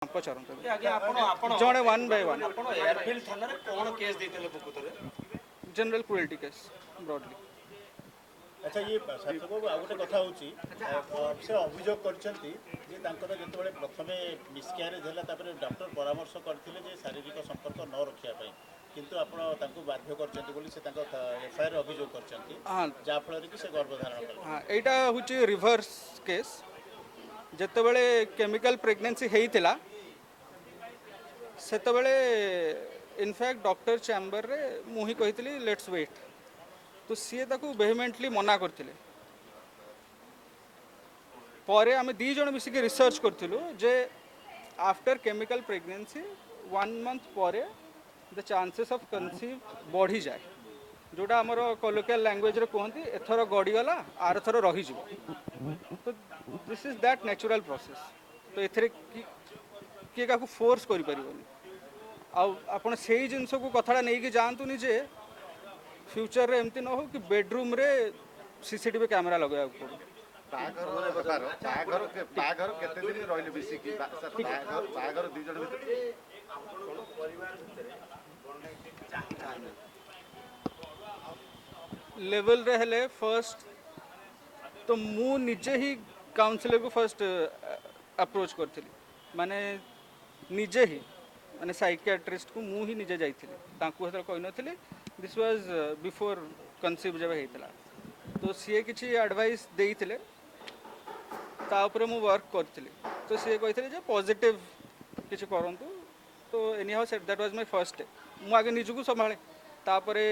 ପଚାରନ୍ତୁ ଆଜ୍ଞା ଆପଣ ଜଣେ ୱାନ୍ ବାଇ ୱାନ୍ ଆପଣ ଏୟାରଫିଲ୍ଡ ଥାନାରେ କଣ କେସ୍ ଦେଇଥିଲେ ପ୍ରକୃତରେ? General cruelty case broadly. ଆଚ୍ଛା ଇଏ ସାର୍ଥକ ବାବୁ ଆଉ ଗୋଟେ କଥା ହେଉଛି ସେ ଅଭିଯୋଗ କରିଛନ୍ତି ଯେ ତାଙ୍କର ଯେତେବେଳେ ପ୍ରଥମେ ମିସକ୍ୟାରେଜ୍ ହେଲା ତାପରେ ଡକ୍ଟର ପରାମର୍ଶ କରିଥିଲେ ଯେ ଶାରୀରିକ ସମ୍ପର୍କ ନ ରଖିବା ପାଇଁ କିନ୍ତୁ ଆପଣ ତାଙ୍କୁ ବାଧ୍ୟ କରିଛନ୍ତି ବୋଲି ସେ ତାଙ୍କ ଏଫଆଇଆର ଅଭିଯୋଗ କରିଛନ୍ତି ହଁ ଯାହାଫଳରେ କି ସେ ଗର୍ଭଧାରଣ କଲେ। ହଁ ଏଇଟା ହେଉଛି ରିଭର୍ସ କେସ୍। ଯେତେବେଳେ କେମିକାଲ ପ୍ରେଗନେନ୍ସି ହେଇଥିଲା ସେତେବେଳେ ଇନଫ୍ୟାକ୍ଟ ଡକ୍ଟର ଚେମ୍ବରରେ ମୁଁ ହିଁ କହିଥିଲି ଲେଟ୍ସ ୱେଟ୍, ତ ସିଏ ତାକୁ ଭେହିମେଣ୍ଟଲି ମନା କରିଥିଲେ। ପରେ ଆମେ ଦୁଇ ଜଣ ମିଶିକି ରିସର୍ଚ୍ଚ କରିଥିଲୁ ଯେ ଆଫ୍ଟର କେମିକାଲ ପ୍ରେଗନେନ୍ସି 1 month ପରେ ଦ ଚାନ୍ସେସ୍ ଅଫ୍ କନସିଭ୍ ବଢ଼ିଯାଏ, ଯେଉଁଟା ଆମର କଲୋକିଆଲ ଲାଙ୍ଗୁଏଜରେ କୁହନ୍ତି ଏଥର ଗଡ଼ିଗଲା ଆରଥର ରହିଯିବ। ତ this is that natural process. ତ ଏଥିରେ କିଏ କାହାକୁ ଫୋର୍ସ କରିପାରିବନି। ଆଉ ଆପଣ ସେଇ ଜିନିଷକୁ କଥାଟା ନେଇକି ଯାଆନ୍ତୁନି ଯେ ଫ୍ୟୁଚରରେ ଏମିତି ନ ହେଉ କି ବେଡରୁମ୍ରେ ସିସିଟିଭି କ୍ୟାମେରା ଲଗାଇବାକୁ ପଡ଼ୁ। ବାହାଘର କେତେ ଦିନ ରହିଲେ ମିଶିକି ବାହାଘର ଦୁଇ ଜଣ ଭିତରେ ଲେଭେଲରେ ହେଲେ ଫର୍ଷ୍ଟ ତ ମୁଁ ନିଜେ ହିଁ କାଉନସିଲରକୁ ଫର୍ଷ୍ଟ ଆପ୍ରୋଚ୍ କରିଥିଲି, ମାନେ ନିଜେ ହିଁ ମାନେ ସାଇକିଆଟ୍ରିଷ୍ଟକୁ ମୁଁ ହିଁ ନିଜେ ଯାଇଥିଲି, ତାଙ୍କୁ ସେତେବେଳେ କହିନଥିଲି। ଦିସ୍ ୱାଜ୍ ବିଫୋର୍ କନସିଭ୍ ଯେବେ ହେଇଥିଲା। ତ ସିଏ କିଛି ଆଡ଼ଭାଇସ୍ ଦେଇଥିଲେ, ତା ଉପରେ ମୁଁ ୱାର୍କ କରିଥିଲି। ତ ସିଏ କହିଥିଲେ ଯେ ପଜିଟିଭ୍ କିଛି କରନ୍ତୁ। ତ any how set that was my first step. ମୁଁ ଆଗେ ନିଜକୁ ସମ୍ଭାଳେ ତାପରେ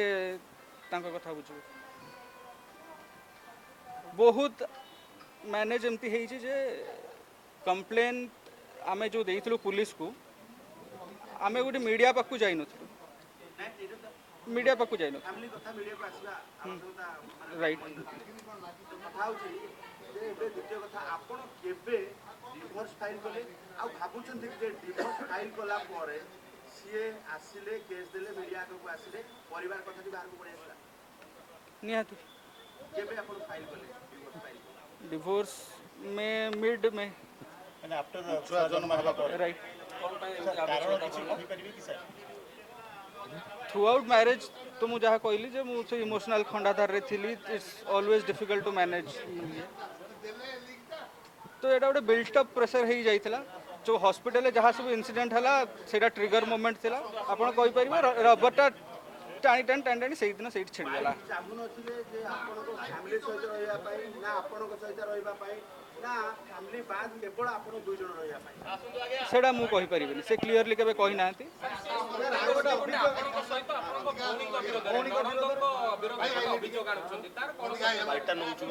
ତାଙ୍କ କଥା ବୁଝିବି। ବହୁତ ମ୍ୟାନେଜ୍ ଏମିତି ହେଇଛି ଯେ କମ୍ପ୍ଲେନ୍ ଆମେ ଯେଉଁ ଦେଇଥିଲୁ ପୁଲିସକୁ, ଆମେ ଗୋଟେ ମିଡ଼ିଆ ପାଖକୁ ଯାଇନଥିଲୁ। ମିଡ଼ିଆ ପାଖକୁ ଯାଇନଥିଲୁ। ରାଇଟ୍। କଥା ହେଉଛି ଯେ ଏବେ ଦ୍ୱିତୀୟ କଥା ଆପଣ କେବେ ଡିଭୋର୍ସ ଫାଇଲ୍ କଲେ ଆଉ ଭାବୁଛନ୍ତି ଯେ ଡିଭୋର୍ସ ଫାଇଲ୍ କଲା ପରେ ସିଏ ଆସିଲେ କେସ୍ ଦେଲେ ମିଡ଼ିଆ ଆଗକୁ ଆସିଲେ ପରିବାର କଥା ବି ବାହାରକୁ ପଳେଇ ଆସିଲା? ନିହାତି। କେବେ ଆପଣ ଫାଇଲ୍ କଲେ ଡିଭୋର୍ସ ଫାଇଲ୍? डिवोर्स में मिड में ମାନେ ଆଫ୍ଟର ଛୁଆ ଜନ୍ମ ହେଲା ପରେ राइट। କାରଣ କିଛି କହିପାରିବେ କି ସାର୍? थ्रू आउट मैरिज तो मुझे जहाँ कहली जे मुझे इमोशनल खंडाधार रे थिली, it's always difficult to manage. तो ये गोटे बिल्टअप प्रेशर हो जाइथिला। जो हॉस्पिटल जहाँ सब इनसीडेंट है सेटा ट्रिगर मोमेंट थिला। आपण कहि परिबे रबरटा टाणी टाणी टाणी टाणी सेही दिन सेही छिड़गला। ଚାହୁଁନଥିଲେ ଯେ ଆପଣଙ୍କ ଫ୍ୟାମିଲି ସହିତ ରହିବା ପାଇଁ ନା ଆପଣଙ୍କ ସହିତ ରହିବା ପାଇଁ ନା ଫ୍ୟାମିଲି ବାଦ କେବଳ ଆପଣ ଦୁଇ ଜଣ ରହିବା ପାଇଁ? सेटा मु कहि परिबिनी, से क्लियरली केबे कहि नांती।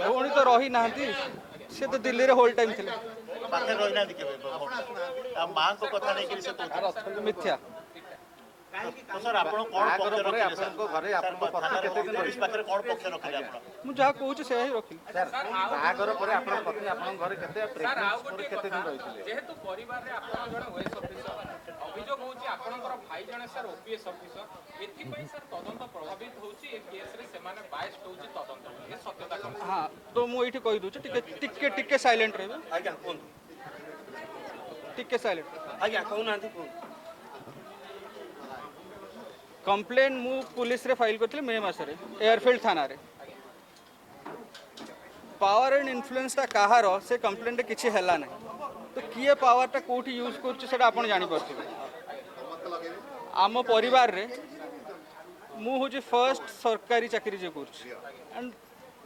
भौणी तो रही नांती, से तो दिल्ली रे होल टाइम थिले। ପାଖରେ ରହିନାହାନ୍ତି କେବେ ଆଉ ମାଆଙ୍କ କଥା ନେଇକରି ସେ କହୁଥିଲେ मिथ्या। ତ ସାର୍ ଆପଣ କ'ଣ ବାହାଘର ପକ୍ଷ ପରେ ରଖିଲେ ଆପଣଙ୍କ ଘରେ ଆପଣଙ୍କ ପତ୍ନୀ ଥାନାରେ କେତେ ଦିନ ପୋଲିସ ପାଖରେ କ'ଣ ପକ୍ଷ ରଖିଲେ ଆପଣ? मु जहाँ कहूँ से ही रखिली। ସାର୍ ବାହାଘର ପରେ ଆପଣଙ୍କ ପତ୍ନୀ ଆପଣଙ୍କ ଘରେ କେତେ ଦିନ ରହିଥିଲେ? যেহেতু পরিবারে আপনার জনে ওএস অফিসর অভিযোগ হচ্ছে আপনার ভাই জনে স্যার ওপিএস অফিসর, এথিপাই স্যার তদন্ত প্রভাবিত হচ্ছে এই কেসরে সেমানে বায়াসড হচ্ছে তদন্ত এ সত্যতা কম। हाँ तो मु ये कही दूचे टिके टिके टिके साइलेंट रहे। ଆଜ୍ଞା କୁହନ୍ତୁ। टिके साइलेंट। ଆଜ୍ଞା କହୁନାହାନ୍ତି କୁହନ୍ତୁ। कंप्लेन मु पुलिस रे फाइल करथिले मे मासरे एयरफील्ड थाना रे। पावर एंड इन्फ्लुएंस ता कहार से कंप्लेन रे किछि हैला नै। तो किए पावर ता कोठी यूज करछ सेटा आपण जानि परथिबे। आम परिवार रे मु होची फर्स्ट सरकारी चाकरी जे करछ एंड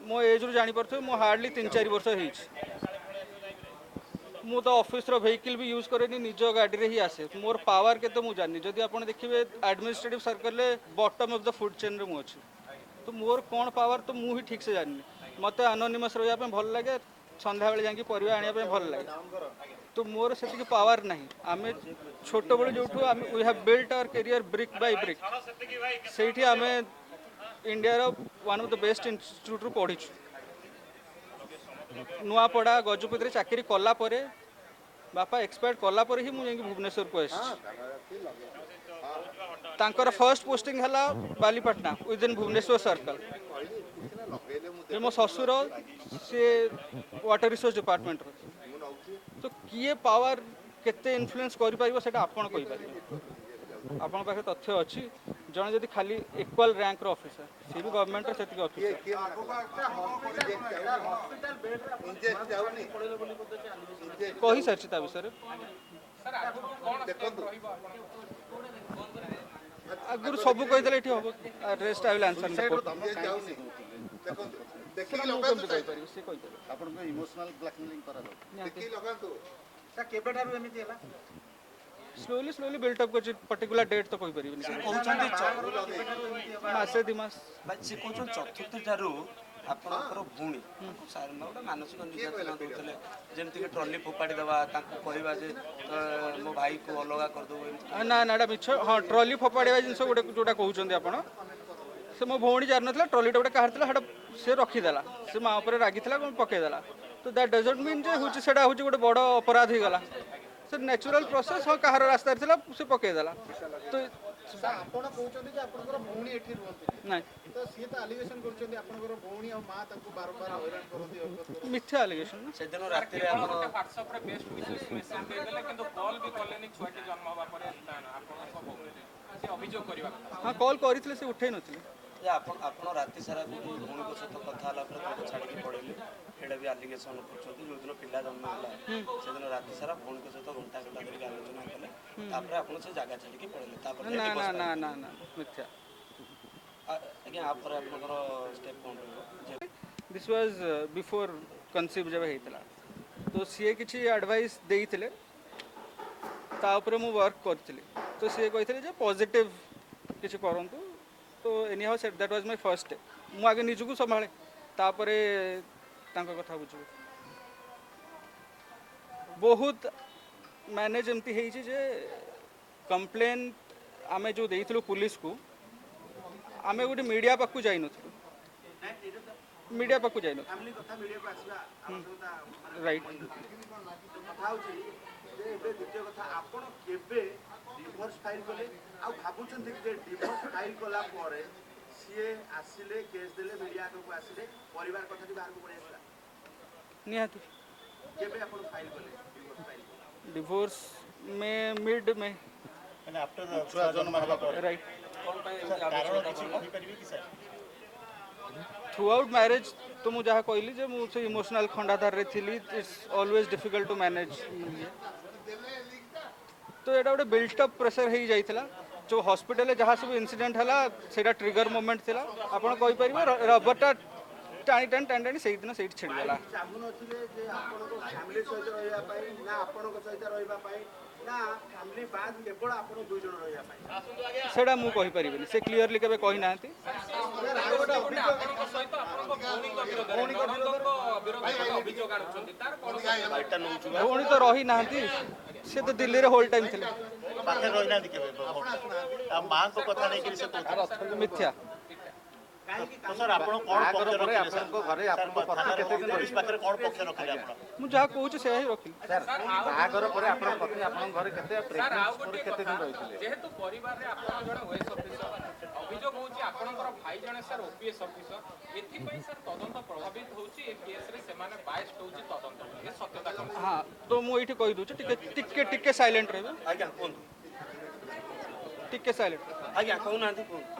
मो एज रु जानि परथिबे मो हार्डली 3-4 वर्ष हेछ। मु तो ऑफिस रो व्हीकल भी यूज करेनी, निज गाड़ी रे ही आसे। मोर पावर के तो मु जानि, जदि आपण देखिबे एडमिनिस्ट्रेटिव सर्कल रे bottom of the food chain रे मु अछि। तो मोर कोन पावर तो मु ही ठीक से जानि। मते एनोनिमस रहिया पे भल लागे, संध्या बेले जांकी परिवा आनिया पे भल लागे। तो मोर सेति पावर नाही। आमे छोटो बळे जोठू आमे we have built our career brick by brick. सेठी आमे इंडिया रो one of the best institute रो पढिछु। नुआपड़ा गजपति चाकरी कला परे बापा एक्सपायर कला परे ही मुझे भुवनेश्वर को तांकर फर्स्ट पोस्टिंग हला बालीपाटना विद इन भुवनेश्वर सर्कल। मो ससुर से वाटर रिसोर्स डिपार्टमेंट। तो किए पावर केते इन्फ्लुएंस करिपारिबो सेटा आपण कहि पारिबे आपण पाखे तथ्य अछि जने जदि खाली इक्वल रैंक रो ऑफिसर सी भी गवर्नमेंट रो सेतिक ऑफिसर कहि सारछि ता विषय रे ସାର୍ ଆଗରୁ କ'ଣ step ରହିବ ଆପଣ आगुर सब कहि देले एठी होबो rest I will answer in ସାଇଡ୍ରୁ कोर्ट ଧମକ କାହିଁକି ଦେଖନ୍ତୁ सेटा ଦେଖିକି मु ଲଗାନ୍ତୁ केमति कहि पारिबे से कहि देले ଆପଣଙ୍କ ଇମୋସନାଲ ବ୍ଲାକମେଲିଂ କରାଯାଉଛି ଦେଖିକି ଲଗାନ୍ତୁ କେବେଠାରୁ ଏମିତି ହେଲା स्लोली बिल्ट अप कर पर्टिकुलर डेट तो कहि परिबे କହୁଛନ୍ତି मासे दि मास ସେ କହୁଛନ୍ତି ଚତୁର୍ଥ ଠାରୁ ଆପଣଙ୍କର ଭଉଣୀ ସାର୍ ଗୋଟେ ମାନସିକ ନିର୍ଯାତନା ଦେଉଥିଲେ ଯେମିତିକି ଟ୍ରଲି ଫୋପାଡ଼ି ଦେବା ତାଙ୍କୁ କହିବା ଯେ ମୋ ଭାଇକୁ ଅଲଗା କରିଦେବୁ ଏମିତି ना ना एटा मिछ हां ट्रॉली फोपाड़िया जिनस गोटे जोटा कहउछन्ती आपण से मो भौणी जान नथला ट्रॉली गोटे काहर थला हटा से रखी देला से मा ऊपर रागी थला कोन पके देला तो that doesn't mean J Ho Chi सेटा हुची गोटे बड़ अपराध ही गला से नेचुरल प्रोसेस हो काहर रास्ता थला से पके देला तो ଆପଣ କହୁଛନ୍ତି ଯେ ଆପଣଙ୍କର ଭଉଣୀ ଏଠି ରୁହନ୍ତି नहीं ତ ସିଏ ତ ଆଲିଗେସନ କରୁଛନ୍ତି ଆପଣଙ୍କର ଭଉଣୀ ଆଉ ମା ତାଙ୍କୁ ବାରମ୍ବାର ହଇରାଣ କରନ୍ତି ହରକତ କରନ୍ତି मिथ्या एलिगेशन ना ସେଦିନ ରାତିରେ ଆପଣ ଆମର ଗୋଟେ ହ୍ୱାଟ୍ସଆପ୍ରେ ବେଷ୍ଟ ୱିଶେସ୍ ମେସେଜ ଦେଇଦେଲେ କିନ୍ତୁ କଲ୍ ବି କଲେନି ଛୁଆଟି ଜନ୍ମ ହେବା ପରେ ଆପଣଙ୍କ ଭଉଣୀରେ ସେ ଅଭିଯୋଗ କରିବା କଥା हां कॉल करिथिले से उठेଇ नथिले ଯେ ଆପଣ ରାତି ସାରା ବି ଭଉଣୀଙ୍କ ସହିତ କଥା ହେଲା ପରେ ତାକୁ ଛାଡ଼ିକି ପଳେଇଲେ ଏଇଟା ବି ଆଲିଗେସନ କରୁଛନ୍ତି ଯେଉଁଦିନ ପିଲା ଜନ୍ମ ହେଲା ସେଦିନ ରାତି ସାରା ଭଉଣୀଙ୍କ ସହିତ ଘଣ୍ଟା ଘଣ୍ଟା ଧରିକି ଆଲୋଚନା କଲେ ତାପରେ ଆପଣ ସେ ଜାଗା ଛାଡ଼ିକି ପଳେଇଲେ ତାପରେ ना ना ना ना ना मिथ्या ଆଜ୍ଞା ଆପରେ ଆପଣଙ୍କର ଷ୍ଟେପ୍ କ'ଣ ରହିବ ଯେ दिस वाज बिफोर कनसीव जब हेतला तो सीए किछि एडवाइस देइथिले ता ऊपर मु वर्क करथिली तो सीए कहिथिले जे पॉजिटिव किछि करंतु तो any how set that was my first step मु आगे निजुकु संभाळे तापरे तांको कथा बुझु बहुत मैनेज एमती हेछि जे कंप्लेन आमे जो देइथिलु पुलिस को आमे गोटे मीडिया पाकु जाई नथिलु मीडिया पाकु जाई नथिलु ଫ୍ୟାମିଲି କଥା ମିଡ଼ିଆକୁ ଆସିବା ଆବଶ୍ୟକତା राइट କଥା ହେଉଛି ଯେ ଏବେ ଦ୍ୱିତୀୟ କଥା ଆପଣ କେବେ ଡିଭୋର୍ସ ଫାଇଲ୍ କଲେ ଆଉ ଭାବୁଛନ୍ତି ଯେ ଡିଭୋର୍ସ ଫାଇଲ୍ କଲା ପରେ ସିଏ ଆସିଲେ କେସ୍ ଦେଲେ ମିଡ଼ିଆ ଆଗକୁ ଆସିଲେ ପରିବାର କଥା ବି ବାହାରକୁ ପଳେଇ ଆସିଲା निहाती କେବେ ଆପଣ ଫାଇଲ୍ କଲେ ଡିଭୋର୍ସ ଫାଇଲ୍ डिवोर्स में मिड में ମାନେ ଆଫ୍ଟର ଛୁଆ ଜନ୍ମ ହେବା ପରେ राइट କ'ଣ ପାଇଁ କାରଣ କିଛି କହିପାରିବେ କି ସାର୍ थ्रू आउट मैरिज तो मुझे जहाँ कहली जे मुझे इमोशनल खंडाधार रे थिली it's always difficult to manage तो एटा गोटे बिल्ट अप प्रेशर हो जाइथिला जो हॉस्पिटल जहाँ सब इनसीडेंट हला सेटा ट्रिगर मोमेंट थिला आपण कहि परिबे रबरटा टाणी टाणी टाणी टाणी सेही दिन सेही छिड़ गला ଚାହୁଁନଥିଲେ ଯେ ଆପଣଙ୍କ ଫ୍ୟାମିଲି ସହିତ ରହିବା ପାଇଁ ନା ଆପଣଙ୍କ ସହିତ ରହିବା ପାଇଁ ନା ଫ୍ୟାମିଲି ବାଦ କେବଳ ଆପଣ ଦୁଇ ଜଣ ରହିବା ପାଇଁ सेटा मु कहि परिबेनी से क्लियरली केबे कहि नांती ଆପଣଙ୍କ ସହିତ ଆପଣଙ୍କ ଭଉଣୀଙ୍କ ବିରୋଧରେ ନଣନ୍ଦଙ୍କ ବିରୋଧରେ ଗୋଟେ ଅଭିଯୋଗ ଆଣୁଛନ୍ତି ତାର କ'ଣ ଏଇଟା ନେଉଛୁ ଭଉଣୀ ତ ରହି ନାହାନ୍ତି ସେ ତ ଦିଲ୍ଲୀରେ ହୋଲ୍ ଟାଇମ୍ ଥିଲେ ପାଖରେ ରହିନାହାନ୍ତି କେବେ ଆଉ ମାଙ୍କ କଥା ନେଇକରି ସେ କହୁଥିଲେ ମିଥ୍ୟା ତ ସାର୍ ଆପଣ କ'ଣ ବାହାଘର ପକ୍ଷ ପରେ ରଖିଲେ ଆପଣଙ୍କ ଘରେ ଆପଣଙ୍କ ପତ୍ନୀ ଥାନାରେ କେତେ ଦିନ ପୋଲିସ ପାଖରେ କ'ଣ ପକ୍ଷ ରଖିଲେ ଆପଣ ମୁଁ ଯାହା କହୁଛି ସେୟା ହିଁ ରଖିଲି ସାର୍ ବାହାଘର ପରେ ଆପଣଙ୍କ ପତ୍ନୀ ଆପଣଙ୍କ ଘରେ କେତେ ସାର୍ ଆଉ ପ୍ରେଗନେନ୍ସି ପରେ ଗୋଟିଏ କେତେ ଦିନ କଥା ରହିଥିଲେ ଯେହେତୁ ପରିବାରରେ ଆପଣ ଜଣେ ଓଏସ୍ ଅଫିସର ଅଭିଯୋଗ ହେଉଛି ଆପଣଙ୍କର ଭାଇ ଜଣେ ସାର୍ ଓପିଏସ୍ ଅଫିସର ଏଥିପାଇଁ ସାର୍ ତଦନ୍ତ ପ୍ରଭାବିତ ହେଉଛି ଏ କେସ୍ରେ ସେମାନେ ବାଇସ୍ଡ ହେଉଛି ତଦନ୍ତ ଏ ସତ୍ୟତା କ'ଣ ହଁ ତ ମୁଁ ଏଇଠି କହିଦେଉଛି ଟିକେ ଟିକେ ଟିକେ ସାଇଲେଣ୍ଟ ରହିବେ ଆଜ୍ଞା କୁହନ୍ତୁ ଟିକେ ସାଇଲେଣ୍ଟ ଆଜ୍ଞା କହୁନାହାନ୍ତି କୁହନ୍ତୁ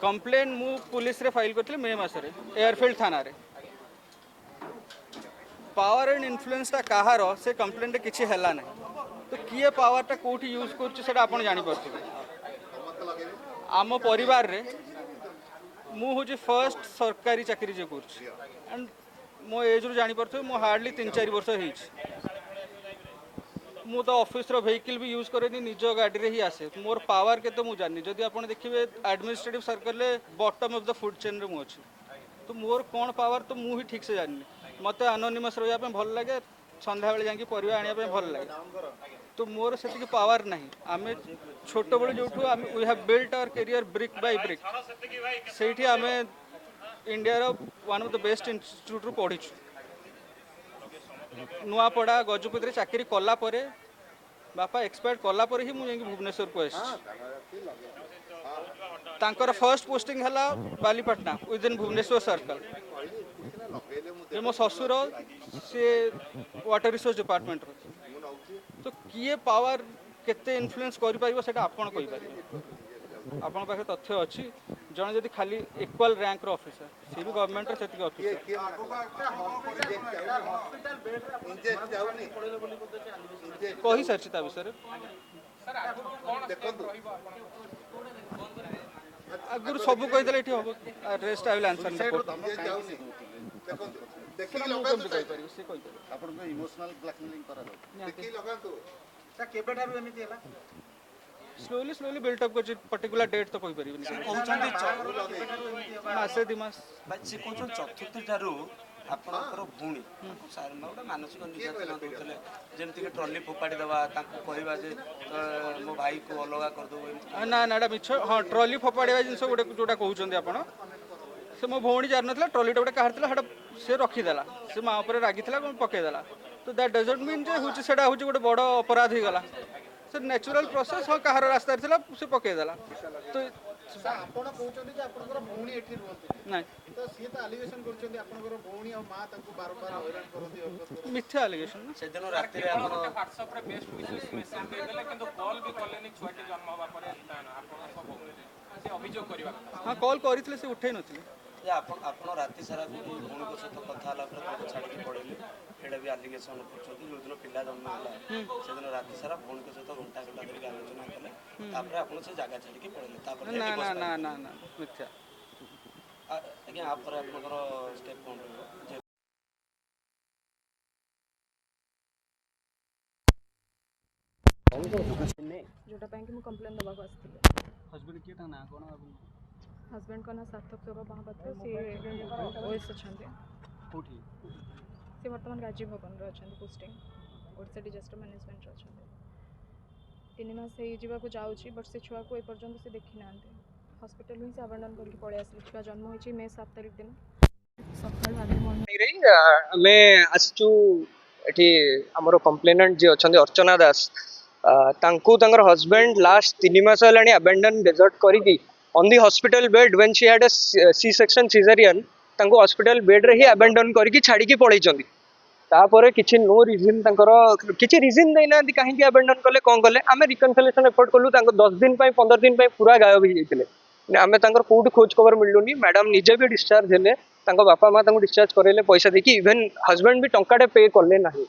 कंप्लेन मु पुलिस रे फाइल करथिले मे मासरे एयरफील्ड थाना रे पावर एंड इन्फ्लुएंस ता काहार से कंप्लेन रे किछि हला नै तो किए पावर ता कोठी यूज करछ सेटा आपण जानि परथिबे आम परिवार रे मु होजे फर्स्ट सरकारी चाकरी जे करछ एंड मो एज रो जानि परथिबे मो हार्डली 3-4 वर्ष हेछ मु तो ऑफिस रो व्हीकल भी यूज करेनी निज गाड़ी रे ही आसे मोर पावर के तो मु जानी जदि आपण देखिबे एडमिनिस्ट्रेटिव सर्कल ले bottom of the food chain रे मु अछि तो मोर कोन पावर तो मु ही ठीक से जानी मते एनोनिमस रहिया पे भल लागे संध्या बेले जांकी परिवा आनिया पे भल लागे तो मोर सेति पावर नहीं आमे छोट बळे जोठू आमे we have built our career brick by brick सेठी आमे इंडिया रो one of the best institute रो पढिछु नुआपड़ा गजपति रे चाकरी कला परे बापा एक्सपायर कला परे ही मु जांकी भुवनेश्वर को आसी तांकर फर्स्ट पोस्टिंग है बालीपाटना विदिन भुवनेश्वर सर्कल मो ससुर सी वाटर रिसोर्स डिपार्टमेंट तो किए पावर केते इन्फ्लुएंस कर पारिबो सेटा आपण कहि पारिबो आपण पाखे तथ्य अछि जण जदि खाली इक्वल रैंक रो ऑफिसर सी भी गवर्नमेंट रे सेति ऑफिसर कहि सरछि ता विषय रे सर आगु कोन स्टेप रहिबो आगुर सब कहि देले एठी हबो रेस्ट आई विल आंसर ଆପଣଙ୍କ ଇମୋସନାଲ ବ୍ଲାକମେଲିଂ କରାଯାଉଛି स्लोली स्लोली बिल्ट अप कर पर्टिकुलर डेट तो कोई परिबनी मासे दिमास ସେ କହୁଛନ୍ତି ଚତୁର୍ଥୀ ଠାରୁ ଆପଣଙ୍କର ଭଉଣୀ ସାର୍ ଗୋଟେ ମାନସିକ ନିର୍ଯାତନା ଦେଉଥିଲେ ଯେମିତିକି ଟ୍ରଲି ଫୋପାଡ଼ି ଦେବା ତାଙ୍କୁ କହିବା ଯେ ମୋ ଭାଇକୁ ଅଲଗା କରିଦେବୁ ଏମିତି ना ना मिछ हाँ ट्रॉली फोपाड़ा जिन गोटे जोटा कहते आप से मो भौणी जान ना ट्रॉलीटा गोटे कहार था से रखीदेला से माँ उपर रागी पकईदेला तो दैट डजंट मीन जे हूँ सेटा हूँ गोटे बड़ अपराध हो गला से नेचुरल प्रोसेस हाँ कहार रास्ता था से पकईदेला तो ଆପଣ କହୁଛନ୍ତି ଯେ ଆପଣଙ୍କର ଭଉଣୀ ଏଠି ରୁହନ୍ତି नाई ତ ସିଏ ତ ଆଲିଗେସନ କରୁଛନ୍ତି ଆପଣଙ୍କର ଭଉଣୀ ଆଉ ମା ତାଙ୍କୁ ବାରମ୍ବାର ହଇରାଣ କରନ୍ତି ହରକତ କରନ୍ତି मिथ्या आलिगेशन ना ସେଦିନ ରାତିରେ ଆପଣ WhatsApp ରେ ବେଷ୍ଟ ୱିଶେସ୍ ମେସେଜ ଦେଇଦେଲେ କିନ୍ତୁ କଲ୍ ବି କଲେନି ଛୁଆଟି ଜନ୍ମ ହେବା ପରେ ଆପଣଙ୍କ ଭଉଣୀ ସେ ଅଭିଯୋଗ କରିବା କଥା हाँ कॉल करते से उठे नथिले ଯେ ଆପଣ ରାତି ସାରା ଭଉଣୀଙ୍କ ସହିତ କଥା ହେଲା ପରେ ତାଙ୍କୁ ଛାଡ଼ିକି ପଳେଇଲେ ଏଇଟା ବି ଆଲିଗେସନ କରୁଛନ୍ତି ଯେଉଁଦିନ ପିଲା ଜନ୍ମ ହେଲା ସେଦିନ ରାତି ସାରା ଭଉଣୀଙ୍କ ସହିତ ଘଣ୍ଟା ଘଣ୍ଟା ଧରିକି ଆଲୋଚନା କଲେ ତାପରେ ଆପଣ ସେ ଜାଗା ଛାଡ଼ିକି ପଳେଇଲେ ତାପରେ ना ना ना ना ना मिथ्या ଆଜ୍ଞା ଆପରେ ଆପଣଙ୍କର ଷ୍ଟେପ୍ କ'ଣ ରହିବ जोटा कि मुझे कम्प्लेन देवाक आसती हस्बैंड की ना कौन हजबैंड का ना सार्थक सौरभ महापात्र सी ओएस अच्छा कोठी सी बर्तमान राजीव भवन अच्छा पोस्टिंग ओडिशा डिजास्टर मैनेजमेंट अच्छा 3 मास हो जाऊँगी बट से छुआ को एपर्यंत से देखी ना हॉस्पिटल ही से आबंडन करके पलि आसली छुआ जन्म हो मे 7 तारिख दिन सकाल आमे आसचु एठी हमरो कंप्लेनेंट जे अछंदी अर्चना दास तांकू तांकर हस्बैंड लास्ट 3 मास हलानी अबेंडन डेजर्ट करिकी on the hospital bed when she had a C section caesarean तांको हॉस्पिटल बेड रे ही अबेंडन करिकी छाड़ी की पळै चंदी तापर किछि नो रीजन तांकर किछि रीजन देना कहीं अबेंडन कले कौन कले आमे रिकनसिलेशन एफर्ट कलु तांको 10 दिन 15 दिन पूरा गायब हो जाइतिले आमे तांकर कोड खोज खबर मिलुनी मैडम निजे भी डिस्चार्ज हेले तांको बापा माँ तांको डिस्चार्ज करेले पैसा देखि इवन हस्बैंड भी टंकाटे पे कले नाही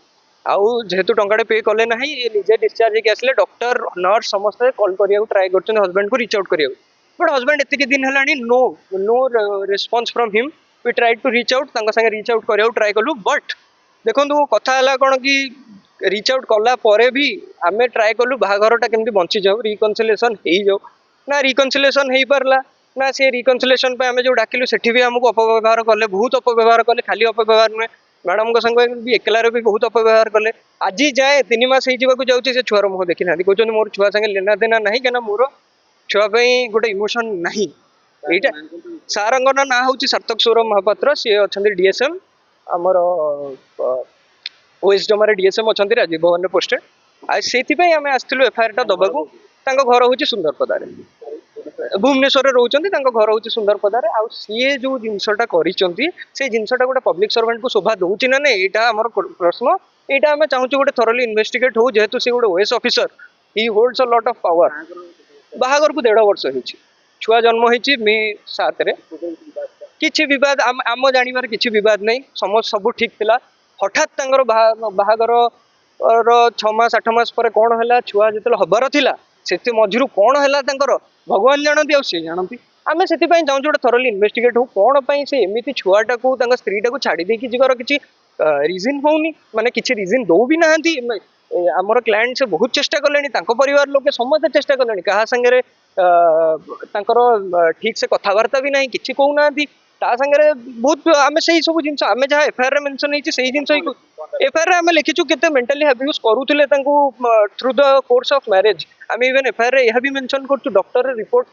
आउ जेहेतु टंकाटे पे कले नाही ये निजे डिस्चार्ज होके आसले डॉक्टर नर्स समस्त कॉल करिया ट्राई करछन हस्बैंड को रीच आउट करिया बट हस्बैंड एतिके दिन हलानी no response from him we try to reach out तांका संगे रीच आउट करिया ट्राई कलु बट देखो कथा है कौन कि रीच आउट कला परे भी आमे ट्राई कलु बाहाघरटा केमती बंची जाऊ रिकनसिलेशन हो जाऊ ना रिकनसिलेशन हो पारला ना से रिकनसिलेशन पे आमे जो डाकिलु सेठी भी हमको अपव्यवहार कले बहुत अपव्यवहार कले खाली अपव्यवहार नुहे मैडम को संग भी एकलार भी बहुत अपव्यवहार कले आज जाए 3 मास हो जाऊँगी से छुआर मुह देखी ना कहते मोर छुआ संगे लेना देना ना क्या मोर छुआ गोटे इमोशन नहीं यहीटा सार ना हूँ सार्थक सौरभ महापात्र सी अच्छा डीएसएम आमर ओएसडम डीएसएम अच्छा राजीव भवन पोस्टेड से आम आसलु एफआईआर टा दबाक घर हूँ सुंदरपदार भुवनेश्वर रोचे घर हूँ सुंदरपदार आउ सी जो जिनसटा कर जिनसटा गोटे पब्लिक सर्वेंट को शोभा दूसरी ना नहीं यहाँ आम प्रश्न यहाँ आम चाहूँ गोटे थरली इन्वेस्टिगेट हो जेहेतु सी गोटे OS officer he holds a lot of power बाहागर को 1.5 वर्ष होती छुआ जन्म होती मे 7 किसी बद आम जानवर किसी बद नहीं समस्त सब ठीक थिला हठात बाहागर 6 मास 8 मास पर कौन है छुआ जो हबार थिला से मझिरू कौन है भगवान जानती आउ सी जानती आम से चाहूँ गोटे थरली इन्वेस्टिगेट हो कौन से एमती छुआटा को स्त्रीटा को छाड़ी देकी जीवार किसी रिजन होनी माने किसी रिजन दौ भी ना आमर क्लाएंट से बहुत चेष्टा कले परिवार लोके समस्त चेष्टा कले क्या सागर ठीक से कथबार्ता भी ना कि कहूना सागर बहुत आम से सब जिन आम जहाँ एफआईआर मेंशन होती जिन एफआईआर आम लिखीचु के मेंटली अब्यूज करुले through the course of marriage आम इवन एफआईआर यह भी मेंशन कर डॉक्टर रिपोर्ट